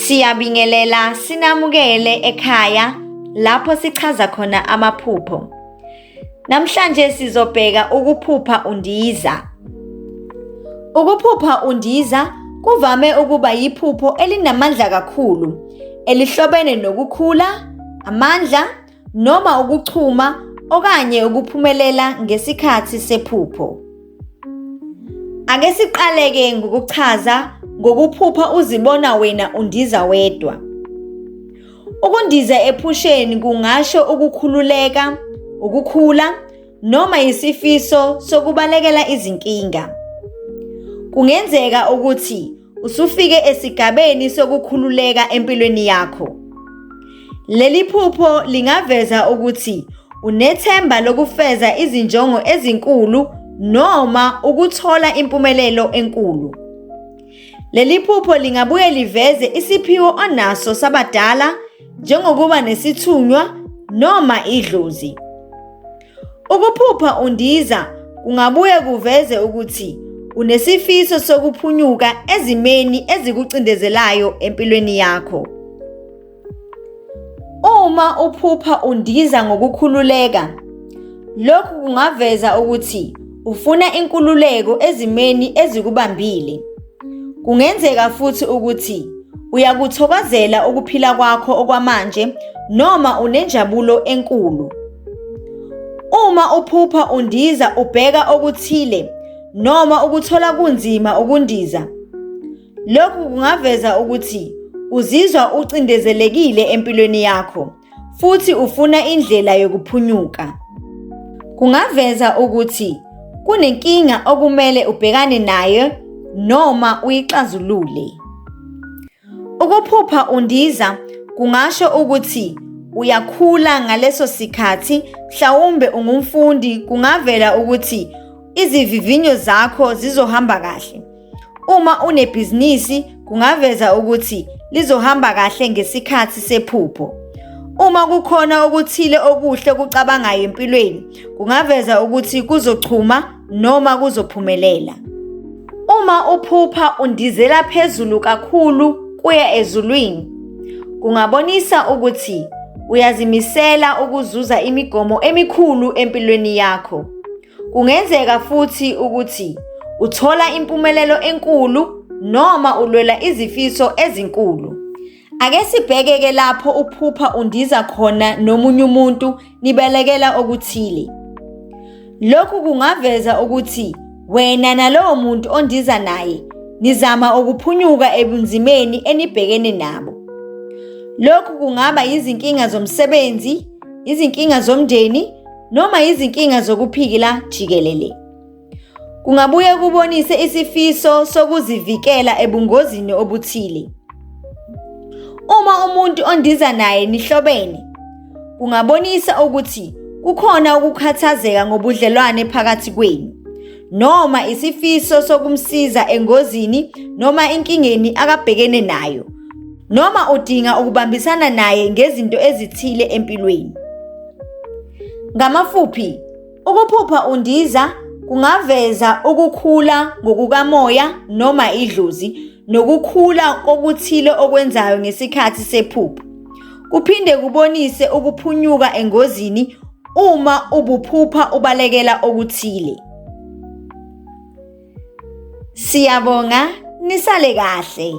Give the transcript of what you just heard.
Siyabingelela sinamukele ekhaya lapho sichaza khona amaphupho. Namhlanje sizobheka ukuphupha undiza. Ukuphupha undiza kuvame ukuba yiphupho elinamandla kakhulu, elihlobene nokukhula, amandla noma ukuchuma okanye ukuphumelela ngesikhathi sephupho. Ake siqaleke ngokuchaza ngokuphupha uzibona wena undiza wedwa. Ukundiza ephusheni kungasho ukukhululeka, ukukhula noma isifiso sokubalekela izinkinga. Kungenzeka ukuthi usufike esigabeni sokukhululeka empilweni yakho. Leli phupho lingaveza ukuthi unethemba lokufeza izinjongo ezinkulu noma ukuthola impumelelo enkulu. Leli phupho lingabuye liveze isiphiwo onaso sabadala njengokuba nesithunywa noma idlozi. Ukuphupha undiza kungabuye kuveze ukuthi unesifiso sokuphunyuka ezimeni ezikucindezelayo empilweni yakho. Uma uphupha undiza ngokukhululeka, lokhu kungaveza ukuthi ufuna inkululeko ezimeni ezikubambile. Kungenzeka futhi ukuthi uyakuthokozela ukuphila kwakho okwamanje noma unenjabulo enkulu. Uma uphupha undiza ubheka okuthile noma ukuthola kunzima ukundiza, lokhu kungaveza ukuthi uzizwa ucindezelekile empilweni yakho futhi ufuna indlela yokuphunyuka. Kungaveza ukuthi kunenkinga okumele ubhekane nayo noma uyixazulule. Ukuphupha undiza kungasho ukuthi uyakhula ngaleso sikhathi, mhlawumbe ungumfundi, kungavela ukuthi izivivinyo zakho zizohamba kahle. Uma unebhizinisi kungaveza ukuthi lizohamba kahle ngesikhathi sephupho. Uma kukhona okuthile okuhle kucabangayo empilweni, kungaveza ukuthi kuzochuma noma kuzophumelela. Uma uphupha undizela phezulu kakhulu kuya ezulwini, kungabonisa ukuthi uyazimisela ukuzuza imigomo emikhulu empilweni yakho. Kungenzeka futhi ukuthi uthola impumelelo enkulu noma ulwela izifiso ezinkulu. Ake sibheke-ke lapho uphupha undiza khona nomunye umuntu nibelekela okuthile. Lokhu kungaveza ukuthi wena nalowo muntu ondiza naye nizama ukuphunyuka ebunzimeni enibhekene nabo. Lokhu kungaba izinkinga zomsebenzi, izinkinga zomndeni noma izinkinga zokuphila jikelele. Kungabuye kubonise isifiso sokuzivikela ebungozini obuthile. Uma umuntu ondiza naye nihlobene, kungabonisa ukuthi kukhona ukukhathazeka ngobudlelwane phakathi kwenu, noma isifiso sokumsiza engozini noma inkingeni akabhekene nayo, noma udinga ukubambisana naye ngezinto ezithile empilweni. Ngamafuphi, ukuphupha undiza kungaveza ukukhula ngokukamoya noma idlozi nokukhula kokuthile okwenzayo ngesikhathi sephupho. Kuphinde kubonise ukuphunyuka engozini uma ubuphupha ubalekela okuthile. Siyabonga, nisale kahle.